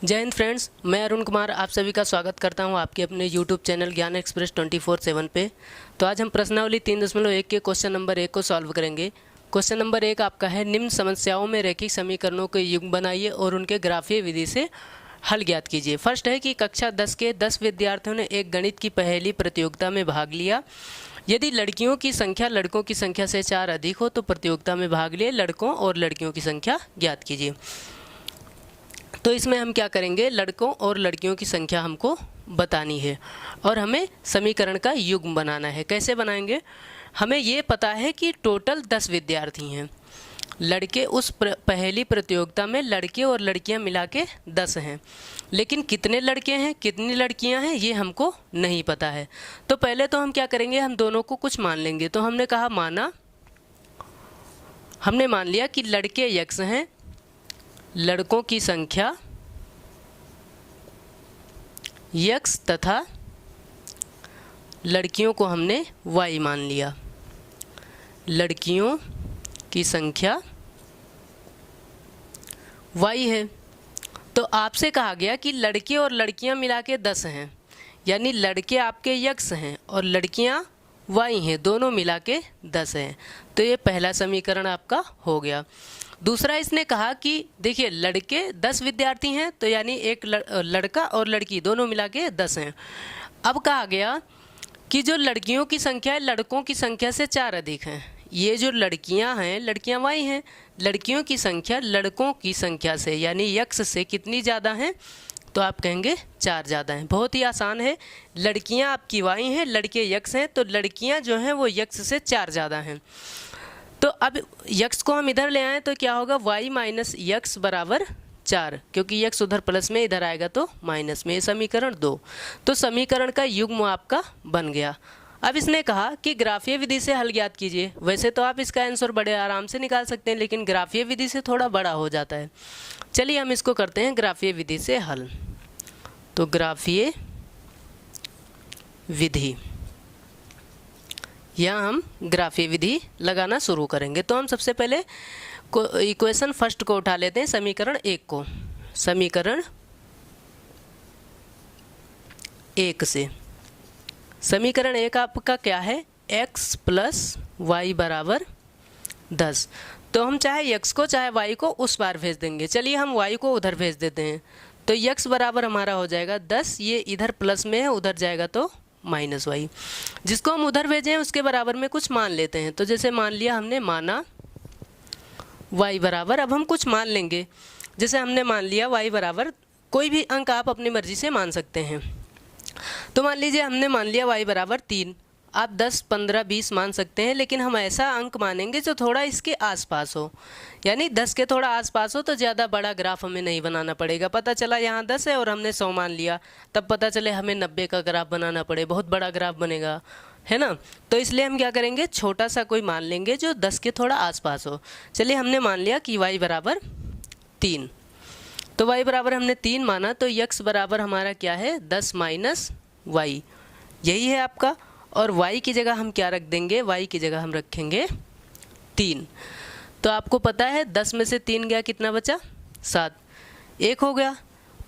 जय हिंद फ्रेंड्स, मैं अरुण कुमार आप सभी का स्वागत करता हूं आपके अपने यूट्यूब चैनल ज्ञान एक्सप्रेस 24/7 पे। तो आज हम प्रश्नावली 3.1 के क्वेश्चन नंबर 1 को सॉल्व करेंगे। क्वेश्चन नंबर 1 आपका है, निम्न समस्याओं में रैखिक समीकरणों के युग्म बनाइए और उनके ग्राफीय विधि से हल ज्ञात कीजिए। फर्स्ट है कि कक्षा 10 के 10 विद्यार्थियों ने एक गणित की पहेली प्रतियोगिता में भाग लिया। यदि लड़कियों की संख्या लड़कों की संख्या से 4 अधिक हो तो प्रतियोगिता में भाग लिए लड़कों और लड़कियों की संख्या ज्ञात कीजिए। तो इसमें हम क्या करेंगे, लड़कों और लड़कियों की संख्या हमको बतानी है और हमें समीकरण का युग्म बनाना है। कैसे बनाएंगे, हमें ये पता है कि टोटल 10 विद्यार्थी हैं। लड़के उस पहली प्रतियोगिता में लड़के और लड़कियां मिला के 10 हैं, लेकिन कितने लड़के हैं कितनी लड़कियां हैं ये हमको नहीं पता है। तो पहले तो हम क्या करेंगे, हम दोनों को कुछ मान लेंगे। तो हमने कहा हमने मान लिया कि लड़के x हैं, लड़कों की संख्या x तथा लड़कियों को हमने y मान लिया। लड़कियों की संख्या y है। तो आपसे कहा गया कि लड़के और लड़कियां मिला के 10 हैं, यानी लड़के आपके x हैं और लड़कियां y हैं, दोनों मिला के 10 हैं। तो ये पहला समीकरण आपका हो गया। दूसरा इसने कहा कि देखिए लड़के 10 विद्यार्थी हैं, तो यानी एक लड़का और लड़की दोनों मिला के 10 हैं। अब कहा गया कि जो लड़कियों की संख्या है लड़कों की संख्या से 4 अधिक हैं। ये जो लड़कियां हैं लड़कियां y हैं, लड़कियों की संख्या लड़कों की संख्या से यानी x से कितनी ज़्यादा हैं, तो आप कहेंगे 4 ज़्यादा हैं। बहुत ही आसान है, लड़कियां आपकी y हैं, लड़के x हैं, तो लड़कियां जो हैं वो x से 4 ज़्यादा हैं। तो अब x को हम इधर ले आएँ तो क्या होगा, y माइनस x बराबर 4, क्योंकि x उधर प्लस में इधर आएगा तो माइनस में। ये समीकरण 2। तो समीकरण का युग्म आपका बन गया। अब इसने कहा कि ग्राफीय विधि से हल ज्ञात कीजिए। वैसे तो आप इसका आंसर बड़े आराम से निकाल सकते हैं, लेकिन ग्राफीय विधि से थोड़ा बड़ा हो जाता है। चलिए हम इसको करते हैं ग्राफीय विधि से हल। तो ग्राफीय विधि, यहाँ हम ग्राफीय विधि लगाना शुरू करेंगे। तो हम सबसे पहले इक्वेशन फर्स्ट को उठा लेते हैं, समीकरण 1 को। समीकरण 1 से समीकरण 1 आपका क्या है, x प्लस वाई बराबर 10। तो हम चाहे x को चाहे y को उस पार भेज देंगे। चलिए हम y को उधर भेज देते हैं। तो x बराबर हमारा हो जाएगा 10, ये इधर प्लस में है उधर जाएगा तो माइनस वाई। जिसको हम उधर भेजें उसके बराबर में कुछ मान लेते हैं। तो जैसे मान लिया हमने, माना y बराबर, अब हम कुछ मान लेंगे। जैसे हमने मान लिया y बराबर, कोई भी अंक आप अपनी मर्जी से मान सकते हैं। तो मान लीजिए हमने मान लिया y बराबर 3। आप 10, 15, 20 मान सकते हैं, लेकिन हम ऐसा अंक मानेंगे जो थोड़ा इसके आसपास हो, यानी 10 के थोड़ा आसपास हो। तो ज़्यादा बड़ा ग्राफ हमें नहीं बनाना पड़ेगा। पता चला यहाँ 10 है और हमने 100 मान लिया, तब पता चले हमें 90 का ग्राफ बनाना पड़े, बहुत बड़ा ग्राफ बनेगा, है ना। तो इसलिए हम क्या करेंगे, छोटा सा कोई मान लेंगे जो 10 के थोड़ा आसपास हो। चलिए हमने मान लिया कि y बराबर 3। तो y बराबर हमने 3 माना, तो x बराबर हमारा क्या है, 10 माइनस y, यही है आपका। और y की जगह हम क्या रख देंगे, y की जगह हम रखेंगे 3। तो आपको पता है 10 में से 3 गया, कितना बचा, 7, 1 हो गया।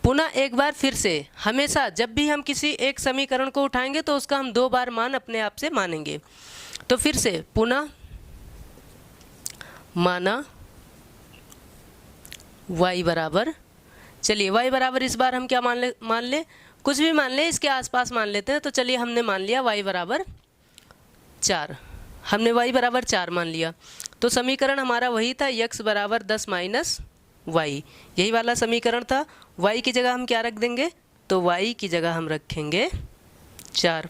पुनः एक बार फिर से, हमेशा जब भी हम किसी एक समीकरण को उठाएंगे तो उसका हम 2 बार मान अपने आप से मानेंगे। तो फिर से पुनः माना y बराबर, चलिए y बराबर इस बार हम क्या मान ले, कुछ भी मान ले, इसके आसपास मान लेते हैं। तो चलिए हमने मान लिया y बराबर 4। हमने y बराबर 4 मान लिया। तो समीकरण हमारा वही था, x बराबर 10 माइनस y, यही वाला समीकरण था। y की जगह हम क्या रख देंगे, तो y की जगह हम रखेंगे 4।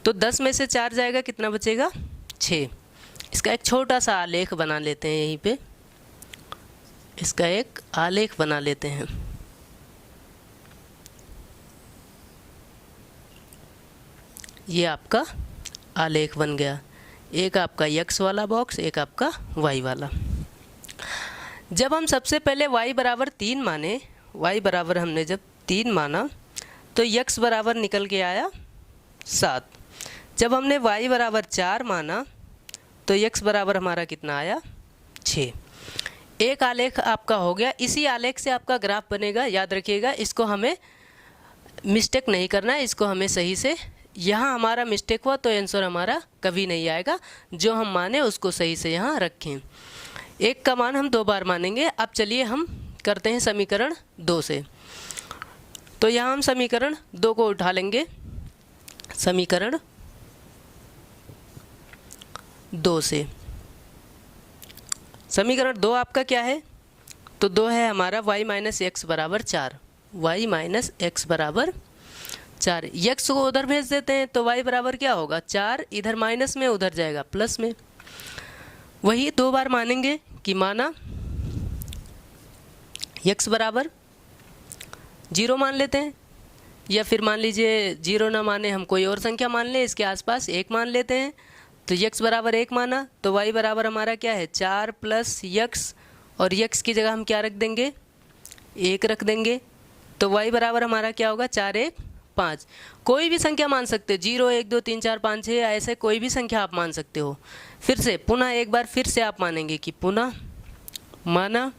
तो 10 में से 4 जाएगा, कितना बचेगा, 6। इसका एक छोटा सा आलेख बना लेते हैं, यहीं पे इसका एक आलेख बना लेते हैं। ये आपका आलेख बन गया, एक आपका x वाला बॉक्स, एक आपका y वाला। जब हम सबसे पहले y बराबर 3 माने, y बराबर हमने जब 3 माना तो x बराबर निकल के आया 7। जब हमने y बराबर 4 माना तो x बराबर हमारा कितना आया, 6। एक आलेख आपका हो गया। इसी आलेख से आपका ग्राफ बनेगा, याद रखिएगा। इसको हमें मिस्टेक नहीं करना है, इसको हमें सही से, यहाँ हमारा मिस्टेक हुआ तो आंसर हमारा कभी नहीं आएगा। जो हम माने उसको सही से यहाँ रखें। एक का मान हम 2 बार मानेंगे। अब चलिए हम करते हैं समीकरण 2 से। तो यहाँ हम समीकरण 2 को उठा लेंगे। समीकरण 2 से समीकरण 2 आपका क्या है? तो 2 है हमारा y माइनस एक्स बराबर 4। y माइनस एक्स बराबर 4। x को उधर भेज देते हैं तो y बराबर क्या होगा? 4। इधर माइनस में, उधर जाएगा प्लस में। वही 2 बार मानेंगे कि माना x बराबर 0 मान लेते हैं, या फिर मान लीजिए 0 ना माने, हम कोई और संख्या मान लें, इसके आसपास 1 मान लेते हैं। तो x बराबर 1 माना तो y बराबर हमारा क्या है? 4 प्लस x, और x की जगह हम क्या रख देंगे? 1 रख देंगे। तो y बराबर हमारा क्या होगा? 4 1 5। कोई भी संख्या मान सकते हो, 0 1 2 3 4 5 6, ऐसे कोई भी संख्या आप मान सकते हो। फिर से पुनः एक बार फिर से आप मानेंगे कि पुनः माना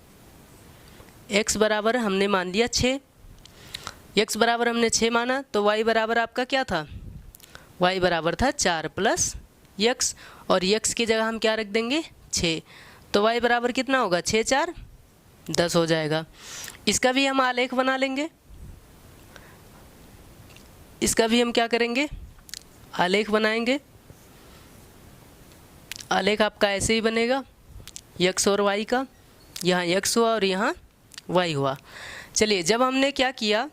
x बराबर हमने मान लिया 6। x बराबर हमने 6 माना तो y बराबर आपका क्या था? y बराबर था 4 प्लस x, और x की जगह हम क्या रख देंगे? 6। तो y बराबर कितना होगा? 6 4 10 हो जाएगा। इसका भी हम आलेख बना लेंगे। इसका भी हम क्या करेंगे? आलेख बनाएंगे। आलेख आपका ऐसे ही बनेगा, x और y का। यहाँ x हुआ और यहाँ y हुआ। चलिए, जब हमने क्या किया,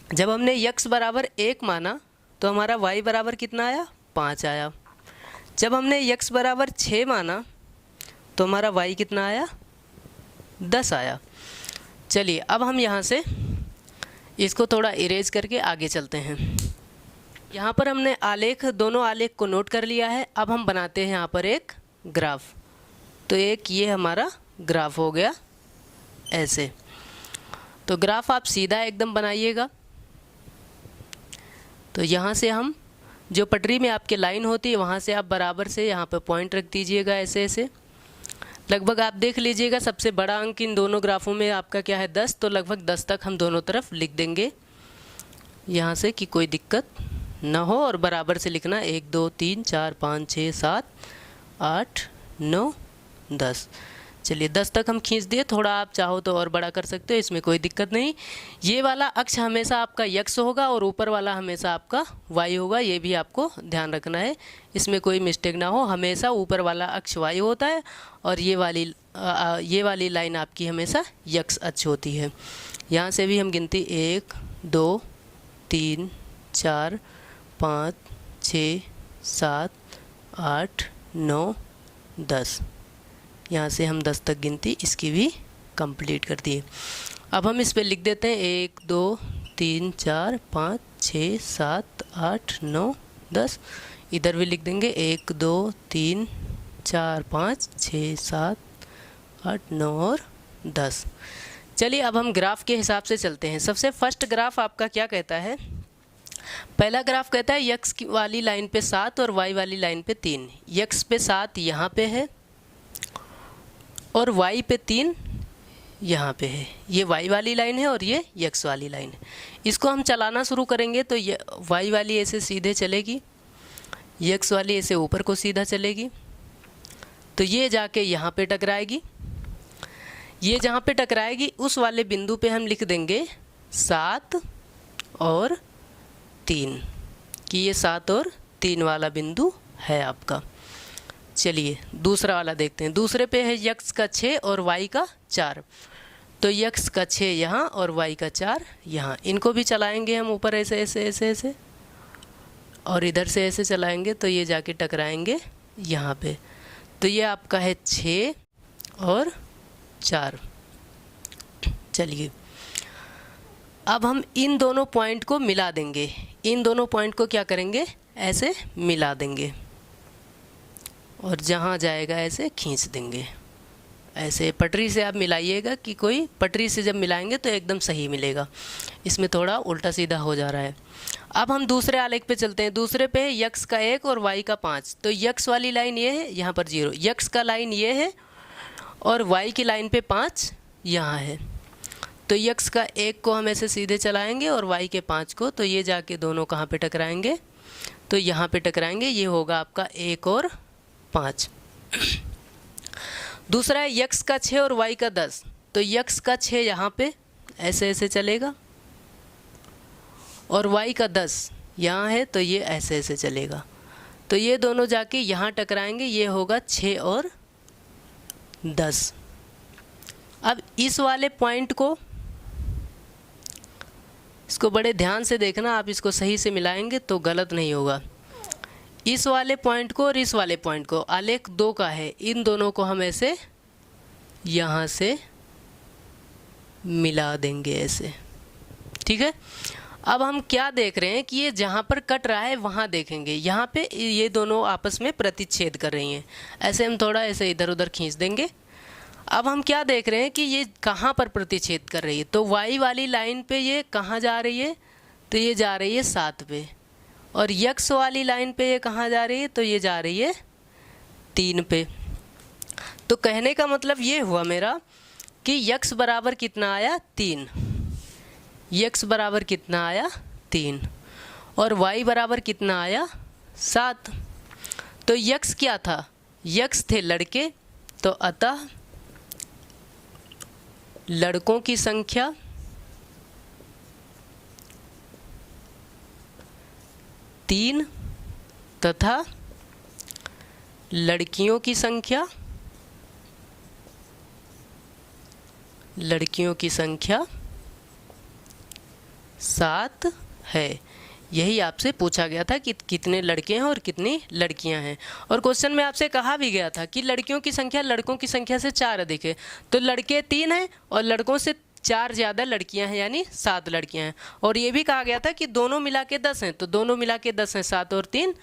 जब हमने x बराबर 1 माना तो हमारा y बराबर कितना आया? 5 आया। जब हमने x बराबर 6 माना तो हमारा y कितना आया? 10 आया। चलिए, अब हम यहाँ से इसको थोड़ा इरेज करके आगे चलते हैं। यहाँ पर हमने आलेख, दोनों आलेख को नोट कर लिया है। अब हम बनाते हैं यहाँ पर एक ग्राफ। तो एक ये हमारा ग्राफ हो गया ऐसे। तो ग्राफ आप सीधा एकदम बनाइएगा। तो यहाँ से हम, जो पटरी में आपके लाइन होती है वहाँ से आप बराबर से यहाँ पर पॉइंट रख दीजिएगा ऐसे ऐसे। लगभग आप देख लीजिएगा, सबसे बड़ा अंक इन दोनों ग्राफों में आपका क्या है? 10। तो लगभग 10 तक हम दोनों तरफ लिख देंगे यहाँ से, कि कोई दिक्कत ना हो। और बराबर से लिखना 1 2 3 4 5 6 7 8 9 10। चलिए, 10 तक हम खींच दिए। थोड़ा आप चाहो तो और बड़ा कर सकते हो, इसमें कोई दिक्कत नहीं। ये वाला अक्ष हमेशा आपका x होगा और ऊपर वाला हमेशा आपका y होगा। ये भी आपको ध्यान रखना है, इसमें कोई मिस्टेक ना हो। हमेशा ऊपर वाला अक्ष y होता है और ये वाली लाइन आपकी हमेशा x अक्ष होती है। यहाँ से भी हम गिनती 1 2 3 4 5 6 7 8 9 10। यहाँ से हम 10 तक गिनती इसकी भी कंप्लीट कर दिए। अब हम इस पे लिख देते हैं 1 2 3 4 5 6 7 8 9 10। इधर भी लिख देंगे 1 2 3 4 5 6 7 8 9 और 10। चलिए, अब हम ग्राफ के हिसाब से चलते हैं। सबसे फर्स्ट ग्राफ आपका क्या कहता है? पहला ग्राफ कहता है x वाली लाइन पे 7 और y वाली लाइन पे 3। x पे 7 यहाँ पे है और y पे 3 यहाँ पे है। ये y वाली लाइन है और ये x वाली लाइन है। इसको हम चलाना शुरू करेंगे तो ये y वाली ऐसे सीधे चलेगी, x वाली ऐसे ऊपर को सीधा चलेगी। तो ये जाके यहाँ पे टकराएगी। ये जहाँ पे टकराएगी उस वाले बिंदु पे हम लिख देंगे 7 और 3, कि ये 7 और 3 वाला बिंदु है आपका। चलिए, दूसरा वाला देखते हैं। दूसरे पे है x का 6 और y का 4। तो x का 6 यहाँ और y का 4 यहाँ। इनको भी चलाएंगे हम ऊपर ऐसे ऐसे ऐसे ऐसे, और इधर से ऐसे चलाएंगे तो ये जाके टकराएंगे यहाँ पे। तो ये आपका है 6 और 4। चलिए, अब हम इन दोनों पॉइंट को मिला देंगे। इन दोनों पॉइंट को क्या करेंगे? ऐसे मिला देंगे और जहाँ जाएगा ऐसे खींच देंगे। ऐसे पटरी से आप मिलाइएगा, कि कोई पटरी से जब मिलाएंगे तो एकदम सही मिलेगा। इसमें थोड़ा उल्टा सीधा हो जा रहा है। अब हम दूसरे आलेख पे चलते हैं। दूसरे पे है x का 1 और y का 5। तो x वाली लाइन ये है, यहाँ पर 0। x का लाइन ये है और y की लाइन पे 5 यहाँ है, तो x का 1 को हम ऐसे सीधे चलाएंगे और y के 5 को, तो ये जाके दोनों कहाँ पे टकराएंगे, तो यहाँ पे टकराएंगे। ये होगा आपका 1 और 5। दूसरा है x का 6 और y का 10, तो x का 6 यहाँ पे ऐसे ऐसे चलेगा और y का 10 यहाँ है, तो ये ऐसे ऐसे चलेगा। तो ये दोनों जाके यहाँ टकराएंगे, ये होगा 6 और 10। अब इस वाले पॉइंट को, इसको बड़े ध्यान से देखना, आप इसको सही से मिलाएंगे तो गलत नहीं होगा। इस वाले पॉइंट को और इस वाले पॉइंट को, आलेख 2 का है, इन दोनों को हम ऐसे यहाँ से मिला देंगे ऐसे, ठीक है। अब हम क्या देख रहे हैं कि ये जहाँ पर कट रहा है वहाँ देखेंगे, यहाँ पे ये दोनों आपस में प्रतिच्छेद कर रही हैं, ऐसे हम थोड़ा ऐसे इधर उधर खींच देंगे। अब हम क्या देख रहे हैं कि ये कहाँ पर प्रतिच्छेद कर रही है, तो y वाली लाइन पे ये कहाँ जा रही है, तो ये जा रही है 7 पे, और x वाली लाइन पे ये कहाँ जा रही है, तो ये जा रही है 3 पे। तो कहने का मतलब ये हुआ मेरा कि x बराबर कितना आया 3, x बराबर कितना आया 3, और y बराबर कितना आया 7। तो x क्या था, x थे लड़के, तो अतः लड़कों की संख्या 3 तथा लड़कियों की संख्या 7 है। यही आपसे पूछा गया था कि कितने लड़के हैं और कितनी लड़कियां हैं, और क्वेश्चन में आपसे कहा भी गया था कि लड़कियों की संख्या लड़कों की संख्या से 4 अधिक है, तो लड़के 3 हैं और लड़कों से 4 ज़्यादा लड़कियां हैं, यानी 7 लड़कियां हैं। और ये भी कहा गया था कि दोनों मिला के 10 हैं, तो दोनों मिला के 10 हैं, 7 और 3